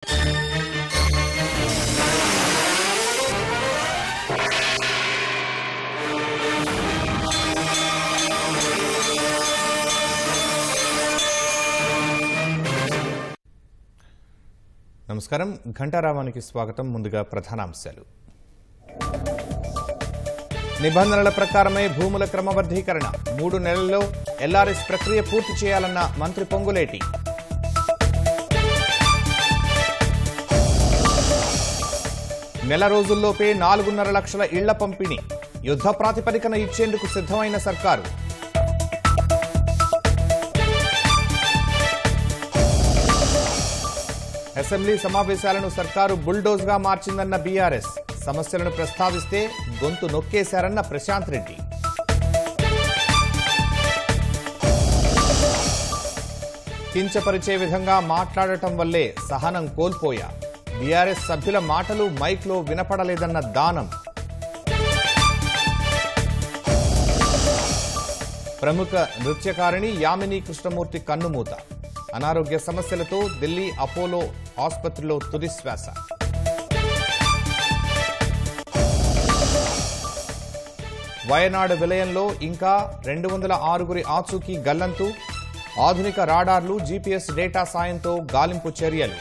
నమస్కారం ఘంటారావానికి స్వాగతం. ముందుగా ప్రధానాంశాలు. నిబంధనల ప్రకారమే భూముల క్రమబద్ధీకరణ 3 నెలల్లో ఎల్ఆర్ఎస్ ప్రక్రియ పూర్తి చేయాలన్న మంత్రి పొంగులేటి. నెల రోజుల్లోపే 4.5 లక్షల ఇళ్ల పంపిణీ యుద్ధ ప్రాతిపదికన ఇచ్చేందుకు సిద్ధమైన సర్కారు. అసెంబ్లీ సమావేశాలను సర్కారు బుల్డోజ్గా మార్చిందన్న బీఆర్ఎస్. సమస్యలను ప్రస్తావిస్తే గొంతు నొక్కేశారన్న ప్రశాంత్ రెడ్డి. కించపరిచే విధంగా మాట్లాడటం వల్లే సహనం కోల్పోయా. బీఆర్ఎస్ సభ్యుల మాటలు మైక్లో వినపడలేదన్న దానం. ప్రముఖ నృత్యకారిణి యామిని కృష్ణమూర్తి కన్నుమూత. అనారోగ్య సమస్యలతో ఢిల్లీ అపోలో ఆసుపత్రిలో తుదిశ్వాస. వయనాడు విలయంలో ఇంకా 206 ఆచూకీ గల్లంతు. ఆధునిక రాడార్లు, జీపీఎస్ డేటా సాయంతో గాలింపు చర్యలు.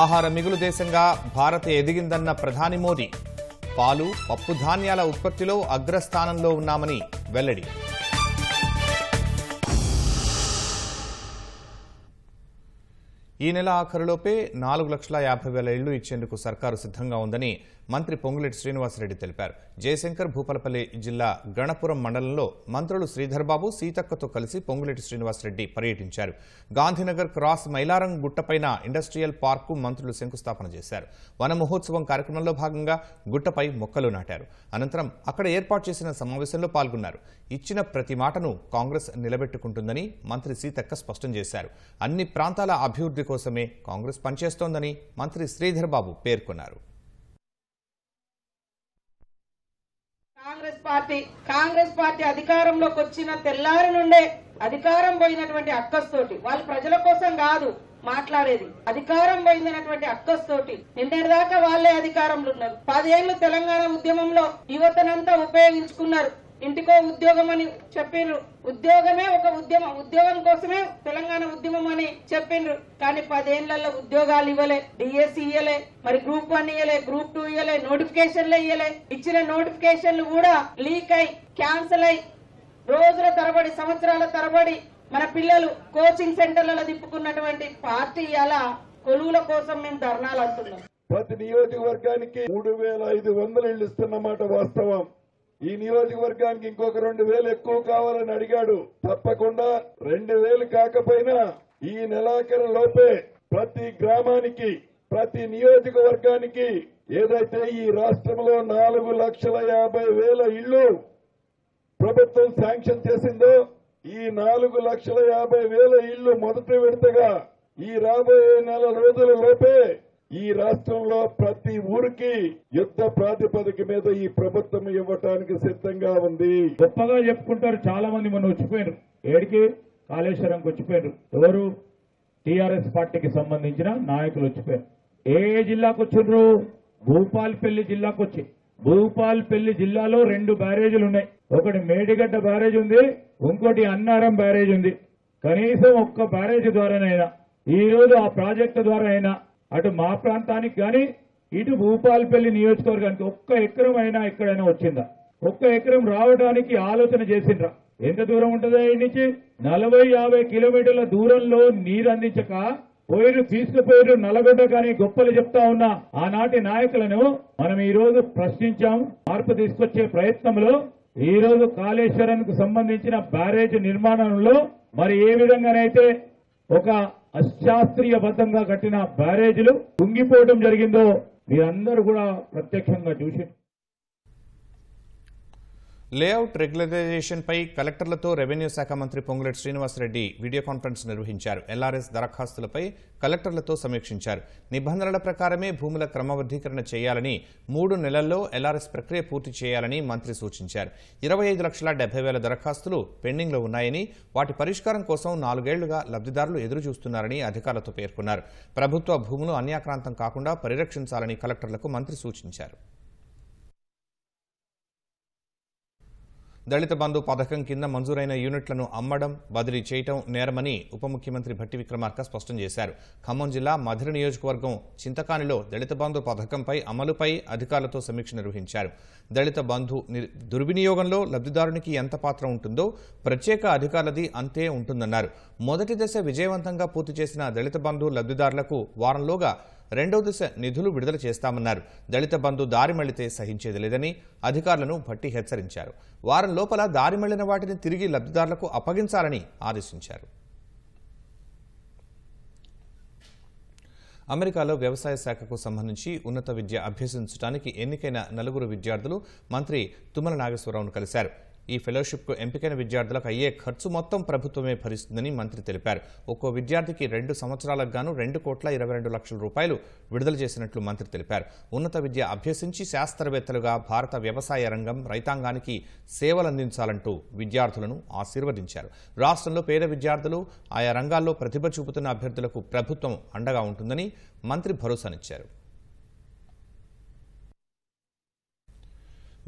ఆహార మిగులు దేశంగా భారత్ ఎదిగిందన్న ప్రధాని మోదీ. పాలు, పప్పు ధాన్యాల ఉత్పత్తిలో అగ్రస్థానంలో ఉన్నామని వెల్లడి. ఈ నెల ఆఖరులోపే 4,50,000 ఇళ్లు ఇచ్చేందుకు సర్కారు సిద్ధంగా ఉందని మంత్రి పొంగులేటి శ్రీనివాసరెడ్డి తెలిపారు. జయశంకర్ భూపాలపల్లి జిల్లా గణపురం మండలంలో మంత్రులు శ్రీధర్బాబు, సీతక్కతో కలిసి పొంగులేటి శ్రీనివాసరెడ్డి పర్యటించారు. Gandhinagar cross Mylaram గుట్టపైన industrial park మంత్రులు శంకుస్థాపన చేశారు. వన మహోత్సవం కార్యక్రమంలో భాగంగా గుట్టపై మొక్కలు నాటారు. అనంతరం అక్కడ ఏర్పాటు చేసిన సమావేశంలో పాల్గొన్నారు. ఇచ్చిన ప్రతి మాటను కాంగ్రెస్ నిలబెట్టుకుంటుందని మంత్రి సీతక్క స్పష్టం చేశారు. అన్ని ప్రాంతాల అభివృద్ధి కోసమే కాంగ్రెస్ పనిచేస్తోందని మంత్రి శ్రీధర్బాబు పేర్కొన్నారు. కాంగ్రెస్ పార్టీ అధికారంలోకి వచ్చిన తెల్లారి నుండే అధికారం పోయినటువంటి అక్కస్తోటి వాళ్ళు ప్రజల కోసం కాదు మాట్లాడేది, అధికారం పోయిందన్నటువంటి అక్కస్తోటి నిన్నటిదాకా వాళ్లే అధికారంలో ఉన్నారు. 10 ఏళ్లు తెలంగాణ ఉద్యమంలో యువతనంతా ఉపయోగించుకున్నారు. ఇంటికో ఉద్యోగం అని చెప్పిండ్రు. ఉద్యోగమే ఒక ఉద్యమం, ఉద్యోగం కోసమే తెలంగాణ ఉద్యమం అని చెప్పిండ్రు. కానీ 10 ఏళ్లలో ఉద్యోగాలు ఇవ్వలే, డిఎస్సి ఇయ్యలే, మరి గ్రూప్ 1 ఇయ్యలే, గ్రూప్ 2 ఇయ్యలే, నోటిఫికేషన్లు ఇయ్యలే. ఇచ్చిన నోటిఫికేషన్లు కూడా లీక్ అయి క్యాన్సిల్ అయి రోజుల తరబడి సంవత్సరాల తరబడి మన పిల్లలు కోచింగ్ సెంటర్లలో తిప్పుకున్నటువంటి పార్టీ అలా కొలువుల కోసం మేము ధర్నాలు అంటున్నాం. ప్రతి నియోజకవర్గానికి 3,500 ఇళ్లు ఇస్తున్నమాట వాస్తవం. ఈ నియోజకవర్గానికి ఇంకొక 2,000 ఎక్కువ కావాలని అడిగాడు. తప్పకుండా 2,000 కాకపోయినా ఈ నెలాఖరు లోపే ప్రతి గ్రామానికి, ప్రతి నియోజకవర్గానికి ఏదైతే ఈ రాష్ట్రంలో 4,50,000 ఇళ్లు ప్రభుత్వం శాంక్షన్ చేసిందో ఈ 4,50,000 ఇళ్లు మొదటి విడతగా ఈ రాబోయే నెల రోజుల లోపే ఈ రాష్ట్రంలో ప్రతి ఊరికి యుద్ధ ప్రాతిపదిక మీద ఈ ప్రభుత్వం ఇవ్వటానికి సిద్ధంగా ఉంది. గొప్పగా చెప్పుకుంటారు చాలా మంది. మొన్న వచ్చిపోయారు, ఏడికి కాళేశ్వరంకి వచ్చిపోయారు. ఎవరు? టీఆర్ఎస్ పార్టీకి సంబంధించిన నాయకులు వచ్చిపోయారు. ఏ జిల్లాకు వచ్చిండ్రు? భూపాల్పల్లి జిల్లాకు వచ్చి. భూపాల్పల్లి జిల్లాలో 2 బ్యారేజీలు ఉన్నాయి. ఒకటి మేడిగడ్డ బ్యారేజ్ ఉంది, ఇంకోటి అన్నారం బ్యారేజ్ ఉంది. కనీసం ఒక్క బ్యారేజ్ ద్వారానైనా ఈ రోజు ఆ ప్రాజెక్టు ద్వారా అయినా అటు మా ప్రాంతానికి కానీ ఇటు భూపాల్పల్లి నియోజకవర్గానికి ఒక్క ఎకరం అయినా ఎక్కడైనా వచ్చిందా? ఒక్క ఎకరం రావడానికి ఆలోచన చేసిండ్రా? ఎంత దూరం ఉంటుందా? ఈ నుంచి 40-50 కిలోమీటర్ల దూరంలో నీరు అందించక పోయిరు తీసుకుపోయారు. నల్లగొండ కానీ గొప్పలు చెప్తా ఉన్న ఆనాటి నాయకులను మనం ఈ రోజు ప్రశ్నించాం. మార్పు తీసుకొచ్చే ప్రయత్నంలో ఈ రోజు కాళేశ్వరానికి సంబంధించిన బ్యారేజ్ నిర్మాణంలో మరి ఏ విధంగానైతే ఒక అశాస్త్రీయబద్ధంగా కట్టిన బ్యారేజీలు కుంగిపోవడం జరిగిందో మీరందరూ కూడా ప్రత్యక్షంగా చూసి. లేఅవుట్ రెగ్యులరైజేషన్పై కలెక్టర్లతో రెవెన్యూ శాఖ మంత్రి పొంగులేటి శ్రీనివాసరెడ్డి వీడియో కాన్ఫరెన్స్ నిర్వహించారు. ఎల్ఆర్ఎస్ దరఖాస్తులపై కలెక్టర్లతో సమీక్షించారు. నిబంధనల ప్రకారమే భూముల క్రమబద్దీకరణ చేయాలని, 3 నెలల్లో ఎల్ఆర్ఎస్ ప్రక్రియ పూర్తి చేయాలని మంత్రి సూచించారు. 25,70,000 దరఖాస్తులు పెండింగ్లో ఉన్నాయని, వాటి పరిష్కారం కోసం 4 ఏళ్లుగా లబ్ధిదారులు ఎదురుచూస్తున్నారని అధికారులతో పేర్కొన్నారు. ప్రభుత్వ భూములు అన్యాక్రాంతం కాకుండా పరిరక్షించాలని కలెక్టర్లకు మంత్రి సూచించారు. దళిత బంధు పథకం కింద మంజూరైన యూనిట్లను అమ్మడం, బదిలీ చేయడం నేరమని ఉప ముఖ్యమంత్రి భట్టి విక్రమార్క స్పష్టం చేశారు. ఖమ్మం జిల్లా మధిర నియోజకవర్గం చింతకానిలో దళిత బంధు పథకంపై అమలుపై అధికారులతో సమీక్ష నిర్వహించారు. దళిత బంధు దుర్వినియోగంలో లబ్ధిదారునికి ఎంత పాత్ర ఉంటుందో ప్రత్యేక అధికారులది అంతే ఉంటుందన్నారు. మొదటి దశ విజయవంతంగా పూర్తి చేసిన దళిత బంధు లబ్ధిదారులకు వారంలోగా 2వ దశ నిధులు విడుదల చేస్తామన్నారు. దళిత బంధు దారి మళ్లితే సహించేది లేదని అధికారులను భట్టి హెచ్చరించారు. వారం లోపల దారి మళ్లిన వాటిని తిరిగి లబ్ధిదారులకు అప్పగించాలని ఆదేశించారు. అమెరికాలో వ్యవసాయ శాఖకు సంబంధించి ఉన్నత విద్య అభ్యసించడానికి ఎన్నికైన 4 విద్యార్థులు మంత్రి తుమ్మల నాగేశ్వరరావును కలిశారు. ఈ ఫెలోషిప్కు ఎంపికైన విద్యార్థులకు అయ్యే ఖర్చు మొత్తం ప్రభుత్వమే భరిస్తుందని మంత్రి తెలిపారు. ఒక్కో విద్యార్థికి 2 సంవత్సరాలకు గాను 2,22,00,000 రూపాయలు విడుదల చేసినట్లు మంత్రి తెలిపారు. ఉన్నత విద్య అభ్యసించి శాస్త్రవేత్తలుగా భారత వ్యవసాయ రంగం, రైతాంగానికి సేవలందించాలంటూ విద్యార్థులను ఆశీర్వదించారు. రాష్ట్రంలో పేద విద్యార్థులు, ఆయా రంగాల్లో ప్రతిభ చూపుతున్న అభ్యర్థులకు ప్రభుత్వం అండగా ఉంటుందని మంత్రి భరోసానిచ్చారు.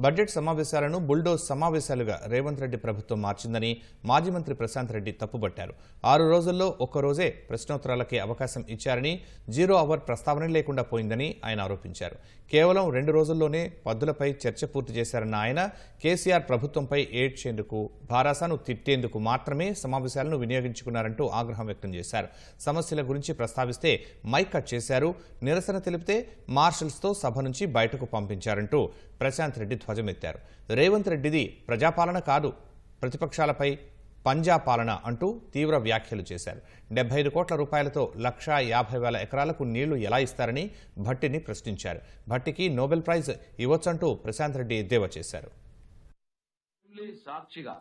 బడ్జెట్ సమావేశాలను బుల్డోజ్ సమావేశాలుగా రేవంత్ రెడ్డి ప్రభుత్వం మార్చిందని మాజీ మంత్రి ప్రశాంత్ రెడ్డి తప్పుబట్టారు. 6 రోజుల్లో ఒక్కరోజే ప్రశ్నోత్తరాలకే అవకాశం ఇచ్చారని, 0 అవర్ ప్రస్తావన లేకుండా పోయిందని ఆయన ఆరోపించారు. కేవలం 2 రోజుల్లోనే పద్దులపై చర్చ పూర్తి చేశారన్న ఆయన కేసీఆర్ ప్రభుత్వంపై ఏడ్చేందుకు, భారాసాను తిట్టేందుకు మాత్రమే సమావేశాలను వినియోగించుకున్నారంటూ ఆగ్రహం వ్యక్తం చేశారు. సమస్యల గురించి ప్రస్తావిస్తే మైక్ కట్ చేశారు, నిరసన తెలిపితే మార్షల్స్తో సభ నుంచి బయటకు పంపించారంటూ ప్రశాంత్ రెడ్డి ధ్వజమెత్తారు. రేవంత్ రెడ్డిది ప్రజాపాలన కాదు, ప్రతిపక్షాలపై పంజా పాలన అంటూ తీవ్ర వ్యాఖ్యలు చేశారు. 75 కోట్ల రూపాయలతో 1,50,000 ఎకరాలకు నీళ్లు ఎలా ఇస్తారని భట్టిని ప్రశ్నించారు. భట్టికి నోబెల్ ప్రైజ్ ఇవ్వొచ్చంటూ ప్రశాంత్ రెడ్డి ఎద్దేవా చేశారు. సాక్షిగా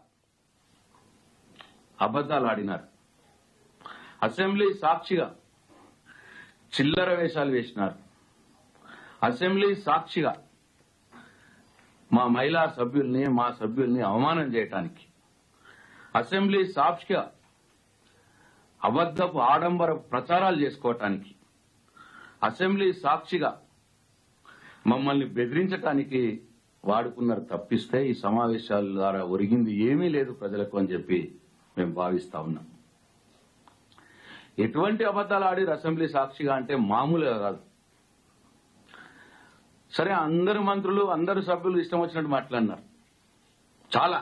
అబద్దాలు ఆడినారు. అసెంబ్లీ సాక్షిగా చిల్లర వేషాలు వేసినారు. అసెంబ్లీ సాక్షిగా మా మహిళా సభ్యుల్ని, మా సభ్యుల్ని అవమానం చేయటానికి, అసెంబ్లీ సాక్షిగా అబద్దపు ఆడంబర ప్రచారాలు చేసుకోవటానికి, అసెంబ్లీ సాక్షిగా మమ్మల్ని బెదిరించడానికి వాడుకున్నారు తప్పిస్తే ఈ సమావేశాల ద్వారా ఒరిగింది ఏమీ లేదు ప్రజలకు అని చెప్పి మేము భావిస్తా ఉన్నాం. ఎటువంటి అబద్దాలు ఆడి అసెంబ్లీ సాక్షిగా అంటే మామూలుగా కాదు. సరే, అందరు మంత్రులు, అందరు సభ్యులు ఇష్టం వచ్చినట్టు మాట్లాడినారు. చాలా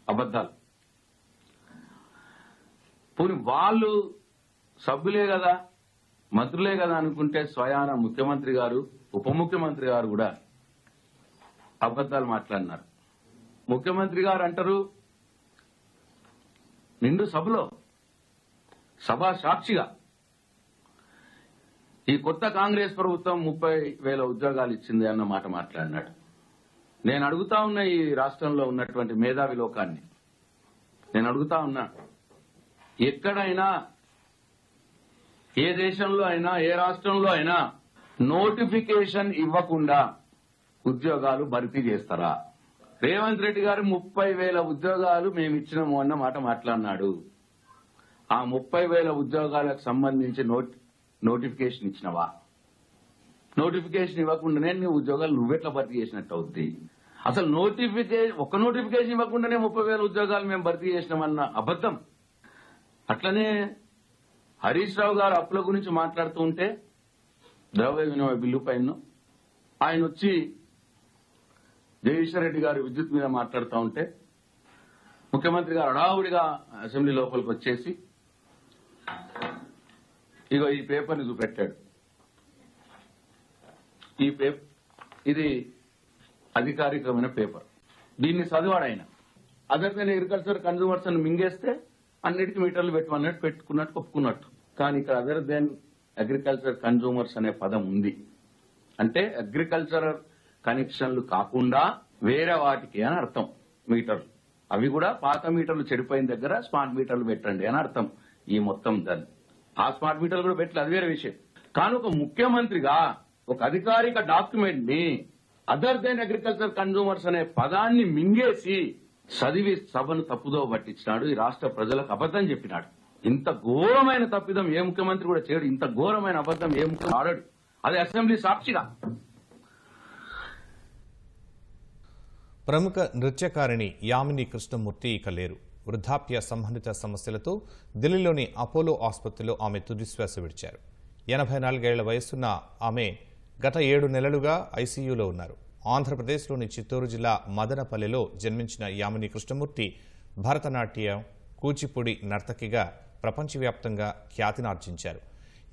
అబద్దాలు. పోనీ వాళ్ళు సభ్యులే కదా, మంత్రులే కదా అనుకుంటే స్వయాన ముఖ్యమంత్రి గారు, ఉప ముఖ్యమంత్రి గారు కూడా అబద్దాలు మాట్లాడినారు. ముఖ్యమంత్రి గారు అంటారు నిండు సభలో, సభా సాక్షిగా ఈ కొత్త కాంగ్రెస్ ప్రభుత్వం 30,000 ఉద్యోగాలు ఇచ్చింది అన్న మాట మాట్లాడినాడు. నేను అడుగుతా ఉన్నా ఈ రాష్ట్రంలో ఉన్నటువంటి మేధావి లోకాన్ని, నేను అడుగుతా ఉన్నా, ఎక్కడైనా, ఏ దేశంలో అయినా, ఏ రాష్ట్రంలో అయినా నోటిఫికేషన్ ఇవ్వకుండా ఉద్యోగాలు భర్తీ చేస్తారా? రేవంత్ రెడ్డి గారు 30,000 ఉద్యోగాలు మేము ఇచ్చినాము అన్న మాట మాట్లాడినాడు. ఆ 30,000 ఉద్యోగాలకు సంబంధించి నోటిఫికేషన్ ఇచ్చినవా? నోటిఫికేషన్ ఇవ్వకుండానే నీ ఉద్యోగాలు నువ్వెట్లా భర్తీ చేసినట్టు అవుద్ది? అసలు ఒక్క నోటిఫికేషన్ ఇవ్వకుండానే 30,000 ఉద్యోగాలు మేము భర్తీ చేసినామన్న అబద్దం. అట్లనే హరీష్ రావు గారు అప్పుల గురించి మాట్లాడుతూ ఉంటే, ద్రవ్య వినిమయ బిల్లు పైన ఆయన వచ్చి జగదీశ్వర్ రెడ్డి గారు విద్యుత్ మీద మాట్లాడుతూ ఉంటే ముఖ్యమంత్రి గారు హడావుడిగా అసెంబ్లీ లోపలికి వచ్చేసి ఇగో ఈ పేపర్ని చూపెట్టాడు. ఇది అధికారికమైన పేపర్, దీన్ని చదివాడు ఆయన. అదర్ దెన్ అగ్రికల్చర్ కన్జ్యూమర్స్ అని మింగేస్తే అన్నిటికీ మీటర్లు పెట్టమన్నట్టు పెట్టుకున్నట్టు ఒప్పుకున్నట్టు. కానీ ఇక్కడ అదర్ దెన్ అగ్రికల్చర్ కన్జ్యూమర్స్ అనే పదం ఉంది. అంటే అగ్రికల్చర్ కనెక్షన్లు కాకుండా వేరే వాటికి అని అర్థం. మీటర్లు అవి కూడా పాత మీటర్లు చెడిపోయిన దగ్గర స్మార్ట్ మీటర్లు పెట్టండి అని అర్థం. ఈ మొత్తం దాన్ని ఆ స్మార్ట్ మీటర్లు కూడా పెట్టలేదు, అది వేరే విషయం. కానీ ఒక ముఖ్యమంత్రిగా ఒక అధికారిక డాక్యుమెంట్ ని అదర్ దెన్ అగ్రికల్చర్ కన్జ్యూమర్స్ అనే పదాన్ని మింగేసి చదివి సభను తప్పుదో పట్టించినాడు. ఈ రాష్ట్ర ప్రజలకు అబద్దం చెప్పినాడు. ఇంత ఘోరమైన తప్పిదం ఏ ముఖ్యమంత్రి కూడా చేయడు. ఇంత ఘోరమైన అబద్దం ఏ ముఖ్యమంత్రి ఆడాడు. అది అసెంబ్లీ సాక్షిగా. ప్రముఖ నృత్యకారిణి యామిని కృష్ణమూర్తి ఇక లేరు. వృద్ధాప్య సంబంధిత సమస్యలతో ఢిల్లీలోని అపోలో ఆసుపత్రిలో ఆమె తుదిశ్వాస విడిచారు. 84 ఏళ్ల వయసున్న ఆమె గత 7 నెలలుగా ఐసీయూలో ఉన్నారు. ఆంధ్రప్రదేశ్లోని చిత్తూరు జిల్లా మదనపల్లెలో జన్మించిన యామిని కృష్ణమూర్తి భరతనాట్యం, కూచిపూడి నర్తకిగా ప్రపంచవ్యాప్తంగా ఖ్యాతినార్జించారు.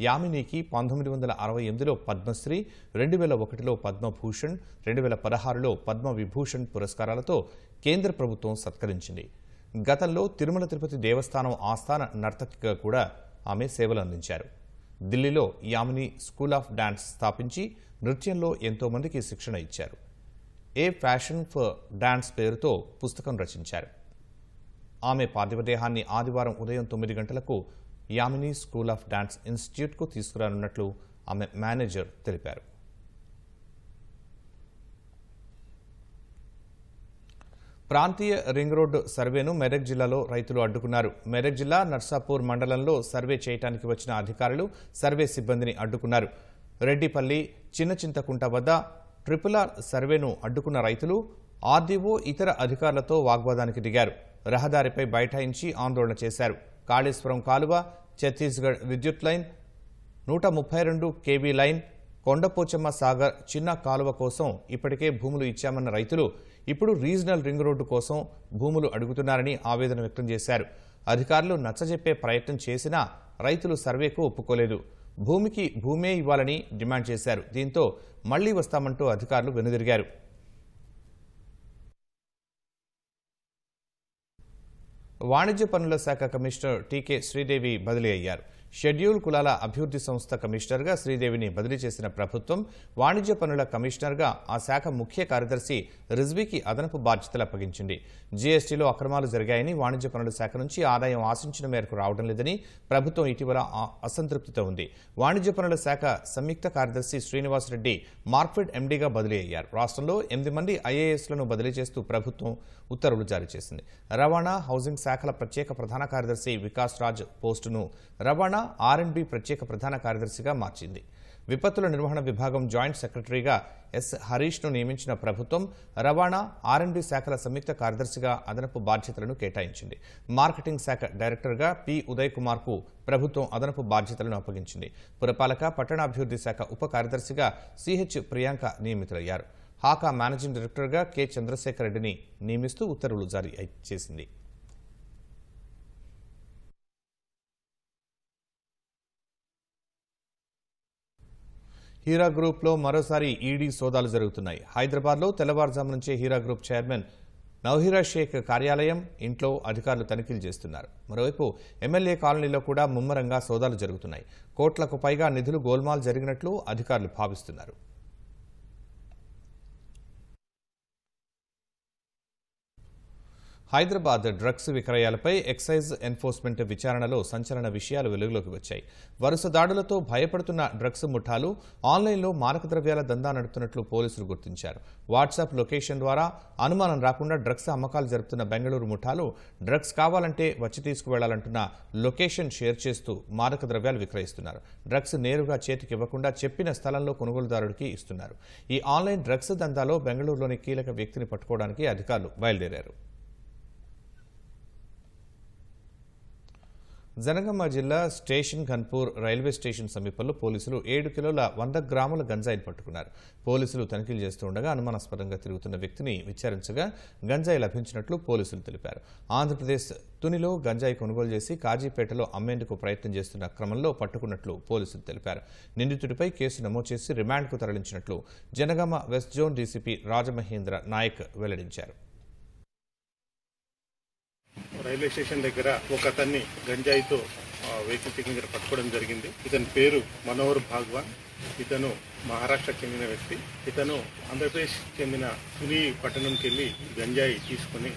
యామినికి 1968లో పద్మశ్రీ, 2001లో పద్మభూషణ్, 2016లో పద్మవిభూషణ్ పురస్కారాలతో కేంద్ర ప్రభుత్వం సత్కరించింది. గతంలో తిరుమల తిరుపతి దేవస్థానం ఆస్థాన నర్తకిగా కూడా ఆమె సేవలు అందించారు. ఢిల్లీలో యామిని స్కూల్ ఆఫ్ డాన్స్ స్థాపించి నృత్యంలో ఎంతో మందికి శిక్షణ ఇచ్చారు. ఏ ఫ్యాషన్ ఫర్ డాన్స్ పేరుతో పుస్తకం రచించారు. ఆమె పార్థివదేహాన్ని ఆదివారం ఉదయం 9 గంటలకు యామిని స్కూల్ ఆఫ్ డాన్స్ ఇన్స్టిట్యూట్కు తీసుకురానున్నట్లు ఆమె మేనేజర్ తెలిపారు. ప్రాంతీయ రింగ్ రోడ్డు సర్వేను మెదక్ జిల్లాలో రైతులు అడ్డుకున్నారు. మెదక్ జిల్లా నర్సాపూర్ మండలంలో సర్వే చేయడానికి వచ్చిన అధికారులు సర్వే సిబ్బందిని అడ్డుకున్నారు. రెడ్డిపల్లి, చిన్న చింతకుంట వద్ద RRR సర్వేను అడ్డుకున్న రైతులు ఆర్డీఓ ఇతర అధికారులతో వాగ్వాదానికి దిగారు. రహదారిపై బైఠాయించి ఆందోళన చేశారు. కాళేశ్వరం కాలువ, ఛత్తీస్గఢ్ విద్యుత్ line, 132 kV line, Kondapochamma Sagar చిన్న కాలువ కోసం ఇప్పటికే భూములు ఇచ్చామన్న రైతులు ఇప్పుడు రీజనల్ రింగ్ రోడ్డు కోసం భూములు అడుగుతున్నారని ఆవేదన వ్యక్తం చేశారు. అధికారులు నచ్చజెప్పే ప్రయత్నం చేసినా రైతులు సర్వేకు ఒప్పుకోలేదు. భూమికి భూమే ఇవ్వాలని డిమాండ్ చేశారు. దీంతో మళ్లీ వస్తామంటూ అధికారులు వెనుదిరిగారు. వాణిజ్య పన్నుల శాఖ కమిషనర్ టీకే శ్రీదేవి బదిలీ అయ్యారు. షెడ్యూల్ కులాల అభివృద్ధి సంస్థ కమిషనర్గా శ్రీదేవిని బదిలీ చేసిన ప్రభుత్వం వాణిజ్య పన్నుల కమిషనర్గా ఆ శాఖ ముఖ్య కార్యదర్శి రిజ్వీకి అదనపు బాధ్యతలు అప్పగించింది. జీఎస్టీలో అక్రమాలు జరిగాయని వాణిజ్య పన్నుల శాఖ నుంచి ఆదాయం ఆశించిన మేరకు రావడం లేదని ప్రభుత్వం ఇటీవల అసంతృప్తితో ఉంది. వాణిజ్య పన్నుల శాఖ సంయుక్త కార్యదర్శి శ్రీనివాసరెడ్డి మార్క్ఫెడ్ ఎండీగా బదిలీ అయ్యారు. రాష్ట్రంలో 8 మంది ఐఏఎస్లను బదిలీ చేస్తూ ప్రభుత్వం ఉత్తర్వులు జారీ చేసింది. రవాణా, హౌసింగ్ శాఖల ప్రత్యేక ప్రధాన కార్యదర్శి వికాస్ రాజ్ పోస్టును రవాణా, R&B ప్రత్యేక ప్రధాన కార్యదర్శిగా మార్చింది. విపత్తుల నిర్వహణ విభాగం జాయింట్ సెక్రటరీగా ఎస్ హరీష్ను నియమించిన ప్రభుత్వం రవాణా, R&B శాఖల సంయుక్త కార్యదర్శిగా అదనపు బాధ్యతలను కేటాయించింది. మార్కెటింగ్ శాఖ డైరెక్టర్గా పి ఉదయ్ కుమార్కు ప్రభుత్వం అదనపు బాధ్యతలను అప్పగించింది. పురపాలక, పట్టణాభివృద్ధి శాఖ ఉప కార్యదర్శిగా సిహెచ్ ప్రియాంక నియమితులయ్యారు. హాకా మేనేజింగ్ డైరెక్టర్గా కె చంద్రశేఖర్ రెడ్డిని నియమిస్తూ ఉత్తర్వులు జారీ చేసింది. హీరా గ్రూప్లో మరోసారి ఈడీ సోదాలు జరుగుతున్నాయి. హైదరాబాద్లో తెల్లవారుజాము నుంచే హీరా గ్రూప్ చైర్మన్ నవహీరా షేక్ కార్యాలయం, ఇంట్లో అధికారులు తనిఖీలు చేస్తున్నారు. మరోవైపు ఎమ్మెల్యే కాలనీలో కూడా ముమ్మరంగా సోదాలు జరుగుతున్నాయి. కోట్లకు పైగా నిధులు గోల్మాల్ జరిగినట్లు అధికారులు భావిస్తున్నారు. హైదరాబాద్ డ్రగ్స్ విక్రయాలపై ఎక్సైజ్ ఎన్ఫోర్స్మెంట్ విచారణలో సంచలన విషయాలు వెలుగులోకి వచ్చాయి. వరుస దాడులతో భయపడుతున్న డ్రగ్స్ ముఠాలు ఆన్లైన్లో మారక ద్రవ్యాల దందా నడుపుతున్నట్లు పోలీసులు గుర్తించారు. వాట్సాప్ లొకేషన్ ద్వారా అనుమానం రాకుండా డ్రగ్స్ అమ్మకాలు జరుపుతున్న బెంగళూరు ముఠాలు డ్రగ్స్ కావాలంటే వచ్చి తీసుకువెళ్లాలంటున్న లొకేషన్ షేర్ చేస్తూ మారక ద్రవ్యాలు విక్రయిస్తున్నారు. డ్రగ్స్ నేరుగా చేతికి ఇవ్వకుండా చెప్పిన స్థలంలో కొనుగోలుదారుడికి ఇస్తున్నారు. ఈ ఆన్లైన్ డ్రగ్స్ దందాలో బెంగళూరులోని కీలక వ్యక్తిని పట్టుకోవడానికి అధికారులు బయలుదేరారు. జనగామ జిల్లా స్టేషన్ ఘన్పూర్ రైల్వే స్టేషన్ సమీపంలో పోలీసులు 7 కిలోల 100 గ్రాముల గంజాయిని పట్టుకున్నారు. పోలీసులు తనిఖీలు చేస్తూ ఉండగా అనుమానాస్పదంగా తిరుగుతున్న వ్యక్తిని విచారించగా గంజాయి లభించినట్లు పోలీసులు తెలిపారు. ఆంధ్రప్రదేశ్ తునిలో గంజాయి కొనుగోలు చేసి కాజీపేటలో అమ్మేందుకు ప్రయత్నం చేస్తున్న క్రమంలో పట్టుకున్నట్లు పోలీసులు తెలిపారు. నిందితుడిపై కేసు నమోదు చేసి రిమాండ్కు తరలించినట్లు Janagama west zone DCP Rajamahendra Nayak వెల్లడించారు. రైల్వే స్టేషన్ దగ్గర ఒక అతన్ని గంజాయితో వెహికల్ చెకింగ్ పట్టుకోవడం జరిగింది. ఇతని పేరు మనోహర్ భాగ్వాన్. ఇతను మహారాష్ట్రకు చెందిన వ్యక్తి. ఇతను ఆంధ్రప్రదేశ్ చెందిన తుని పట్టణంకి వెళ్ళి గంజాయి తీసుకుని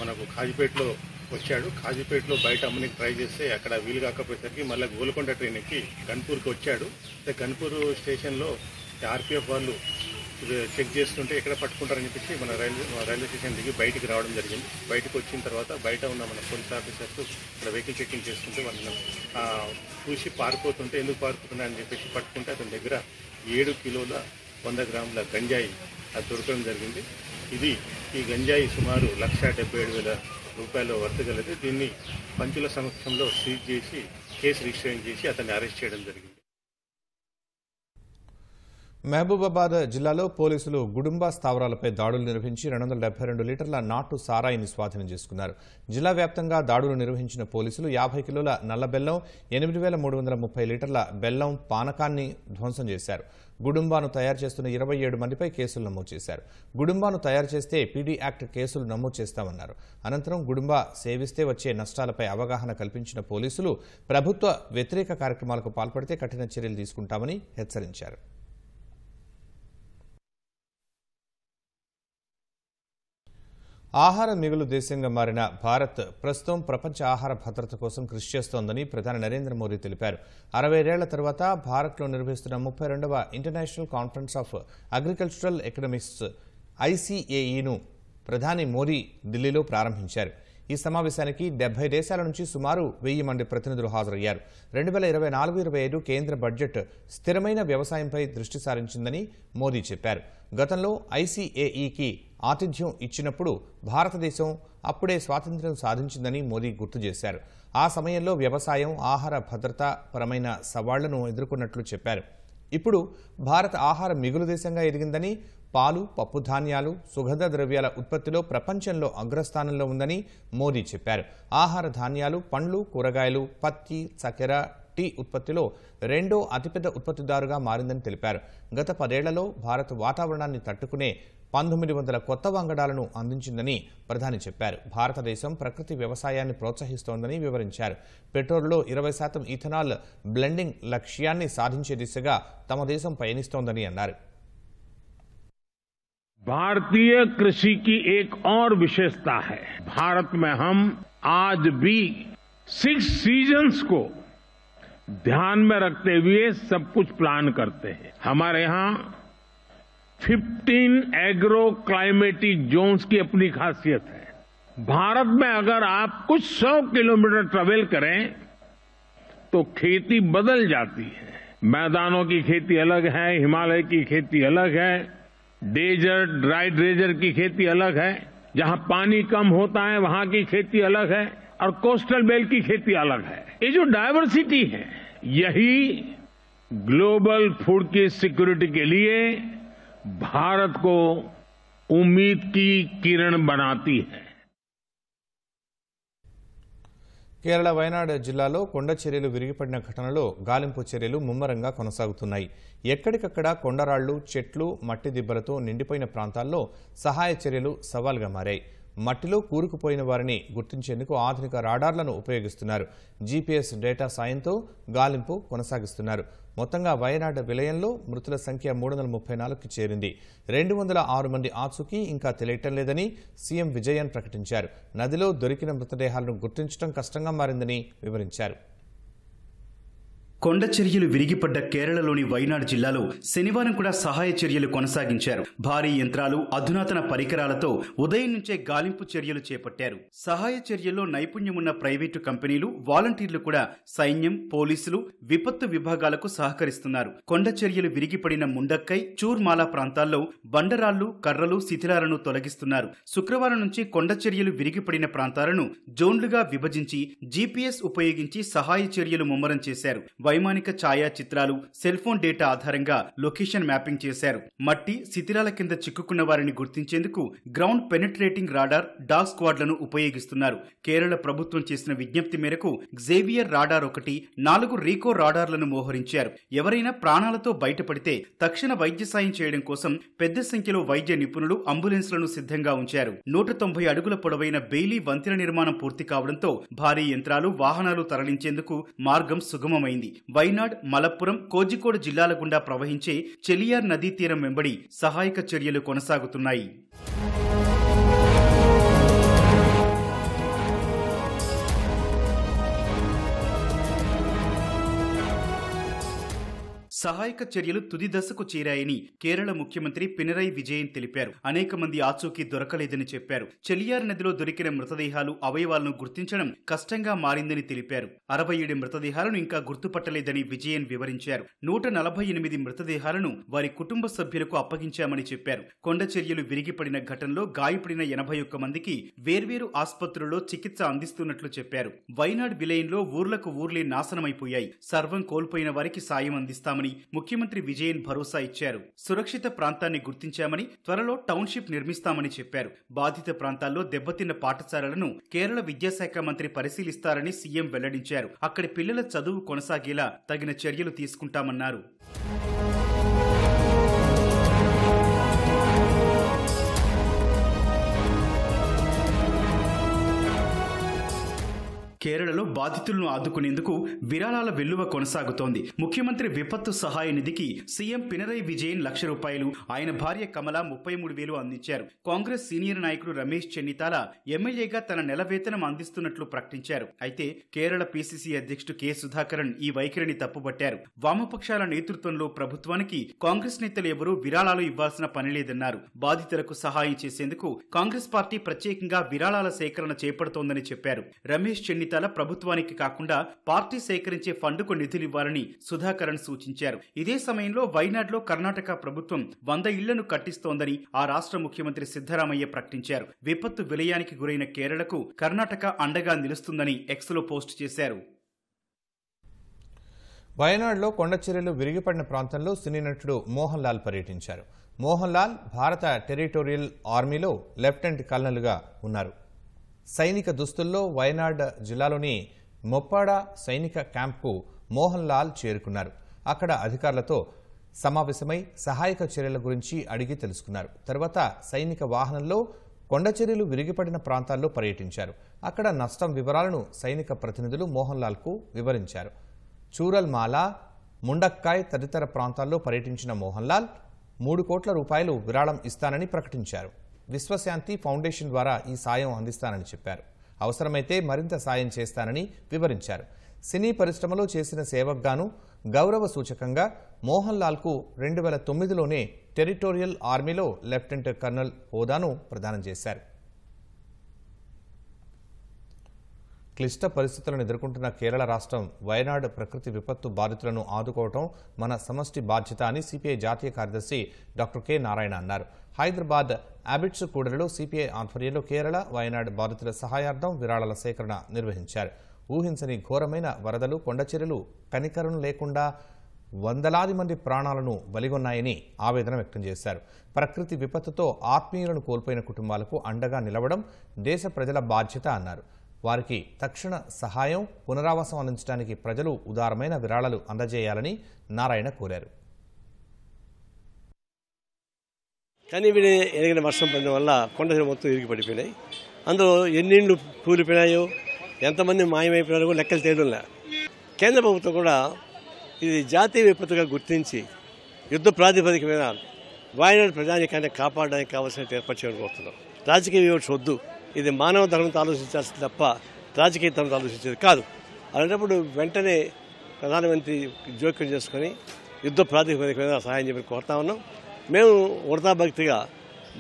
మనకు కాజీపేటలో వచ్చాడు. కాజీపేటలో బయట అమ్మనికి ట్రై చేస్తే అక్కడ వీలు కాకపోయేసరికి మళ్ళీ గోల్కొండ ట్రైన్ ఎక్కి గన్పూర్కి వచ్చాడు. గన్పూర్ స్టేషన్లో ఆర్పీఎఫ్ వాళ్ళు చెక్ చేస్తుంటే ఎక్కడ పట్టుకుంటారని చెప్పేసి మన రైల్వే స్టేషన్ దిగి బయటికి రావడం జరిగింది. బయటకు వచ్చిన తర్వాత బయట ఉన్న మన పోలీస్ ఆఫీసర్స్ ఇక్కడ వెహికల్ చెకింగ్ చేస్తుంటే వాళ్ళని చూసి పారిపోతుంటే ఎందుకు పారిపోతున్నా అని చెప్పేసి పట్టుకుంటే అతని దగ్గర 7 కిలోల 100 గ్రాముల గంజాయి అది దొరకడం జరిగింది. ఈ గంజాయి సుమారు 1,77,000 రూపాయలు వర్తగలదు. దీన్ని పంచుల సమక్షంలో సీజ్ చేసి కేసు రిజిస్టర్ చేసి అతన్ని అరెస్ట్ చేయడం జరిగింది. మహబూబాబాద్ జిల్లాలో పోలీసులు గుడుంబా స్థావరాలపై దాడులు నిర్వహించి 272 లీటర్ల నాటు సారాయిని స్వాధీనం చేసుకున్నారు. జిల్లా వ్యాప్తంగా దాడులు నిర్వహించిన పోలీసులు 50 కిలోల నల్ల బెల్లం, 8,330 లీటర్ల బెల్లం పానకాన్ని ధ్వంసం చేశారు. గుడుంబాను తయారు చేస్తున్న 27 మందిపై కేసులు నమోదు చేశారు. గుడుంబాను తయారు చేస్తే పీడీ యాక్ట్ కేసులు నమోదు చేస్తామన్నారు. అనంతరం గుడుంబా సేవిస్తే వచ్చే నష్టాలపై అవగాహన కల్పించిన పోలీసులు ప్రభుత్వ వ్యతిరేక కార్యక్రమాలకు పాల్పడితే కఠిన చర్యలు తీసుకుంటామని హెచ్చరించారు. ఆహార మిగులు దేశంగా మారిన భారత్ ప్రస్తుతం ప్రపంచ ఆహార భద్రత కోసం కృషి చేస్తోందని ప్రధాని నరేంద్ర మోదీ తెలిపారు. 60 ఏళ్ల తర్వాత భారత్లో నిర్వహిస్తున్న 32వ international conference of agricultural economics ICAEను ప్రధాని మోదీ ఢిల్లీలో ప్రారంభించారు. ఈ సమావేశానికి 70 దేశాల నుంచి సుమారు 1000 మంది ప్రతినిధులు హాజరయ్యారు. 2024-25 కేంద్ర బడ్జెట్ స్థిరమైన వ్యవసాయంపై దృష్టి సారించిందని మోదీ చెప్పారు. గతంలో ICAEకి ఆతిథ్యం ఇచ్చినప్పుడు భారతదేశం అప్పుడే స్వాతంత్ర్యం సాధించిందని మోదీ గుర్తు చేశారు. ఆ సమయంలో వ్యవసాయం, ఆహార భద్రత పరమైన సవాళ్లను ఎదుర్కొన్నట్లు చెప్పారు. ఇప్పుడు భారత్ ఆహార మిగులు దేశంగా ఎదిగిందని, పాలు, పప్పు ధాన్యాలు, సుగంధ ద్రవ్యాల ఉత్పత్తిలో ప్రపంచంలో అగ్రస్థానంలో ఉందని మోదీ చెప్పారు. ఆహార ధాన్యాలు, పండ్లు, కూరగాయలు, పత్తి, చక్కెర, టీ ఉత్పత్తిలో 2వ అతిపెద్ద ఉత్పత్తిదారుగా మారిందని తెలిపారు. గత 10 ఏళ్లలో భారత్ వాతావరణాన్ని తట్టుకునే 1900 కొత్త వంగడాలను అందించిందని ప్రధాని చెప్పారు. భారతదేశం ప్రకృతి వ్యవసాయాన్ని ప్రోత్సహిస్తోందని వివరించారు. పెట్రోల్లో 20% ఇథనాల్ బ్లెండింగ్ లక్ష్యాన్ని సాధించే దిశగా తమ దేశం పయనిస్తోందని అన్నారు. भारतीय कृषि की एक और विशेषता है, भारत में हम आज भी 6 सीजन्स को ध्यान में रखते हुए सब कुछ प्लान करते हैं. हमारे यहाँ 15 एग्रो क्लाइमेटिक जोन्स की अपनी खासियत है. भारत में अगर आप कुछ 100 किलोमीटर ट्रेवल करें तो खेती बदल जाती है. मैदानों की खेती अलग है, हिमालय की खेती अलग है, डेजर्ट ड्राई डेजर्ट की खेती अलग है, जहां पानी कम होता है वहां की खेती अलग है, और कोस्टल बेल्ट की खेती अलग है. ये जो डायवर्सिटी है यही ग्लोबल फूड की सिक्योरिटी के लिए भारत को उम्मीद की किरण बनाती है. కేరళ వయనాడ్ జిల్లాలో కొండ చర్యలు విరిగిపడిన ఘటనలో గాలింపు చర్యలు ముమ్మరంగా కొనసాగుతున్నాయి. ఎక్కడికక్కడ కొండరాళ్లు, చెట్లు, మట్టి దిబ్బలతో నిండిపోయిన ప్రాంతాల్లో సహాయ చర్యలు సవాల్గా మారాయి. మట్టిలో కూరుకుపోయిన వారిని గుర్తించేందుకు ఆధునిక రాడార్లను ఉపయోగిస్తున్నారు. GPS డేటా సాయంతో గాలింపు కొనసాగిస్తున్నారు. మొత్తంగా వయనాడ్ విలయంలో మృతుల సంఖ్య 334కి చేరింది. 206 మంది ఆచూకీ ఇంకా తెలియటం లేదని సీఎం విజయన్ ప్రకటించారు. నదిలో దొరికిన మృతదేహాలను గుర్తించడం కష్టంగా మారిందని వివరించారు. కొండ చర్యలు విరిగిపడ్డ కేరళలోని వయనాడ్ జిల్లాలో శనివారం కూడా సహాయ చర్యలు కొనసాగించారు. భారీ యంత్రాలు, అధునాతన పరికరాలతో ఉదయం నుంచే గాలింపు చర్యలు చేపట్టారు. సహాయ చర్యల్లో నైపుణ్యమున్న ప్రైవేటు కంపెనీలు, వాలంటీర్లు కూడా సైన్యం, పోలీసులు, విపత్తు విభాగాలకు సహకరిస్తున్నారు. కొండ చర్యలు విరిగిపడిన ముండక్కై, చూర్మాలా ప్రాంతాల్లో బండరాళ్లు, కర్రలు, శిథిలాలను తొలగిస్తున్నారు. శుక్రవారం నుంచి కొండ చర్యలు విరిగిపడిన ప్రాంతాలను జోన్లుగా విభజించి GPS ఉపయోగించి సహాయ చర్యలు ముమ్మరం చేశారు. వైమానిక ఛాయాచిత్రాలు, సెల్ ఫోన్ డేటా ఆధారంగా లొకేషన్ మ్యాపింగ్ చేశారు. మట్టి, శిథిలాల కింద చిక్కుకున్న వారిని గుర్తించేందుకు గ్రౌండ్ పెనిట్రేటింగ్ రాడార్, డాగ్ స్క్వాడ్లను ఉపయోగిస్తున్నారు. కేరళ ప్రభుత్వం చేసిన విజ్ఞప్తి మేరకు జేవియర్ రాడార్ 1, 4 రీకో రాడార్లను మోహరించారు. ఎవరైనా ప్రాణాలతో బయటపడితే తక్షణ వైద్య సాయం చేయడం కోసం పెద్ద సంఖ్యలో వైద్య నిపుణులు, అంబులెన్స్లను సిద్ధంగా ఉంచారు. 190 అడుగుల పొడవైన బెయిలీ వంతెన నిర్మాణం పూర్తి కావడంతో భారీ యంత్రాలు, వాహనాలు తరలించేందుకు మార్గం సుగమమైంది. వైనాడ్, మలప్పురం, కోజికోడ్ జిల్లాల గుండా ప్రవహించే చెలియార్ నదీ తీరం వెంబడి సహాయక చర్యలు కొనసాగుతున్నాయి. సహాయక చర్యలు తుది దశకు చేరాయని కేరళ ముఖ్యమంత్రి పినరయి విజయన్ తెలిపారు. అనేక మంది ఆచూకీ దొరకలేదని చెప్పారు. చెలియార్ నదిలో దొరికిన మృతదేహాలు, అవయవాలను గుర్తించడం కష్టంగా మారిందని తెలిపారు. 67 మృతదేహాలను ఇంకా గుర్తుపట్టలేదని విజయన్ వివరించారు. 148 మృతదేహాలను వారి కుటుంబ సభ్యులకు అప్పగించామని చెప్పారు. కొండ చర్యలు విరిగిపడిన ఘటనలో గాయపడిన 81 మందికి వేర్వేరు ఆసుపత్రుల్లో చికిత్స అందిస్తున్నట్లు చెప్పారు. వైనాడ్ విలయంలో ఊర్లకు ఊర్లే నాశనమైపోయాయి. సర్వం కోల్పోయిన వారికి సాయం అందిస్తామని ముఖ్యమంత్రి విజయన్ భరోసా ఇచ్చారు. సురక్షిత ప్రాంతాన్ని గుర్తించామని, త్వరలో టౌన్షిప్ నిర్మిస్తామని చెప్పారు. బాధిత ప్రాంతాల్లో దెబ్బతిన్న పాఠశాలలను కేరళ విద్యాశాఖ మంత్రి పరిశీలిస్తారని సీఎం వెల్లడించారు. అక్కడి పిల్లల చదువు కొనసాగేలా తగిన చర్యలు తీసుకుంటామన్నారు. కేరళలో బాధితులను ఆదుకునేందుకు విరాళాల వెల్లువ కొనసాగుతోంది. ముఖ్యమంత్రి విపత్తు సహాయ నిధికి సీఎం పినరయి విజయన్ ₹1,00,000, ఆయన భార్య కమల 33,000 అందించారు. కాంగ్రెస్ సీనియర్ నాయకుడు రమేష్ చెన్నితాల ఎమ్మెల్యేగా తన నెల వేతనం అందిస్తున్నట్లు ప్రకటించారు. అయితే కేరళ పీసీసీ అధ్యక్షుడు కె సుధాకరన్ ఈ వైఖరిని తప్పుపట్టారు. వామపక్షాల నేతృత్వంలో ప్రభుత్వానికి కాంగ్రెస్ నేతలు ఎవరూ విరాళాలు ఇవ్వాల్సిన పనిలేదన్నారు. బాధితులకు సహాయం చేసేందుకు కాంగ్రెస్ పార్టీ ప్రత్యేకంగా విరాళాల సేకరణ చేపడుతోందని చెప్పారు. రమేష్ చెన్నితాల ప్రభుత్వానికి కాకుండా పార్టీ సేకరించే ఫండుకు నిధులివ్వాలని సుధాకరన్ సూచించారు. ఇదే సమయంలో వైనాడ్లో కర్ణాటక ప్రభుత్వం 100 ఇళ్లను కట్టిస్తోందని ఆ రాష్ట్ర ముఖ్యమంత్రి సిద్ధరామయ్య ప్రకటించారు. విపత్తు విలయానికి గురైన కేరళకు కర్ణాటక అండగా నిలుస్తుందని ఎక్స్లో పోస్ట్ చేశారు. వయనాడ్లో కొండచర్యలు విరిగిపడిన ప్రాంతంలో సినీ నటుడు మోహన్ లాల్ పర్యటించారు. మోహన్ లాల్ భారత టెరిటోరియల్ ఆర్మీలో లెఫ్టినెంట్ కల్నల్గా ఉన్నారు. సైనిక దుస్తుల్లో వయనాడ్ జిల్లాలోని మొప్పాడ సైనిక క్యాంప్కు మోహన్ లాల్ చేరుకున్నారు. అక్కడ అధికారులతో సమావేశమై సహాయక చర్యల గురించి అడిగి తెలుసుకున్నారు. తర్వాత సైనిక వాహనంలో కొండచర్యలు విరిగిపడిన ప్రాంతాల్లో పర్యటించారు. అక్కడ నష్టం వివరాలను సైనిక ప్రతినిధులు మోహన్ లాల్కు వివరించారు. చూరల్మాల, ముండక్కాయ్ తదితర ప్రాంతాల్లో పర్యటించిన మోహన్ లాల్ ₹3 కోట్ల విరాళం ఇస్తానని ప్రకటించారు. విశ్వశాంతి ఫౌండేషన్ ద్వారా ఈ సాయం అందిస్తానని చెప్పారు. అవసరమైతే మరింత సాయం చేస్తానని వివరించారు. సినీ పరిశ్రమలో చేసిన సేవకుగాను గౌరవ సూచకంగా మోహన్ లాల్కు 2009లోనే టెరిటోరియల్ ఆర్మీలో లెఫ్టినెంట్ కర్నల్ హోదాను ప్రదానం చేశారు. క్లిష్ట పరిస్థితులను ఎదుర్కొంటున్న కేరళ రాష్ట్రం వయనాడ్ ప్రకృతి విపత్తు బాధితులను ఆదుకోవడం మన సమష్టి బాధ్యత అని సిపిఐ జాతీయ కార్యదర్శి డాక్టర్ కె నారాయణ అన్నారు. హైదరాబాద్ అబిట్స్ కూడలిలో సిపిఐ ఆధ్వర్యంలో కేరళ, వయనాడ్ బాధితుల సహాయార్థం విరాళాల సేకరణ నిర్వహించారు. ఊహించని ఘోరమైన వరదలు, కొండచర్యలు కనికరం లేకుండా వందలాది మంది ప్రాణాలను బలిగొన్నాయని ఆవేదన వ్యక్తం చేశారు. ప్రకృతి విపత్తుతో ఆత్మీయులను కోల్పోయిన కుటుంబాలకు అండగా నిలవడం దేశ ప్రజల బాధ్యత అన్నారు. వారికి తక్షణ సహాయం, పునరావాసం అందించడానికి ప్రజలు ఉదారమైన విరాళాలు అందజేయాలని నారాయణ కోరారు. కానీ ఎరిగిన వర్షం పడడం వల్ల కొండలు మొత్తం ఇరిగి పడిపోయినాయి. అందులో ఎన్ని ఇళ్ళు కూలిపోయినాయో, ఎంతమంది మాయమైపోయినారో లెక్కలు తేయడంలే. కేంద్ర ప్రభుత్వం కూడా ఇది జాతీయ విపత్తుగా గుర్తించి యుద్ధ ప్రాతిపదిక మీద వయనాడ్ ప్రజానీకాన్ని కాపాడడానికి కావాల్సిన ఏర్పాటు చేయడం కోరుతున్నాం. రాజకీయ వివక్ష వద్దు. ఇది మానవ ధర్మంతో ఆలోచించాల్సింది తప్ప రాజకీయ ధర్మంతో ఆలోచించేది కాదు. అలాంటప్పుడు వెంటనే ప్రధానమంత్రి జోక్యం చేసుకుని యుద్ధ ప్రాతిపదిక మీద సహాయం చెప్పి కోరుతా ఉన్నాం. మేము వృధాభక్తిగా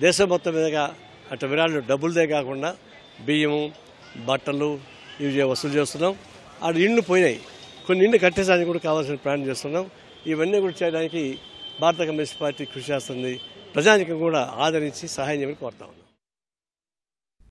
దేశం మొత్తం మీదుగా అటు విరాళాలు డబ్బులదే కాకుండా బియ్యము, బట్టలు ఇవి వసూలు చేస్తున్నాం. అటు ఇండ్లు పోయినాయి, కొన్ని ఇండ్లు కట్టేసానికి కూడా కావాల్సిన ప్రయాణం చేస్తున్నాం. ఇవన్నీ కూడా చేయడానికి భారత కమ్యూనిస్ట్ పార్టీ కృషి చేస్తుంది. ప్రజానికం కూడా ఆదరించి సహాయం చేయమని కోరుతా ఉన్నాం.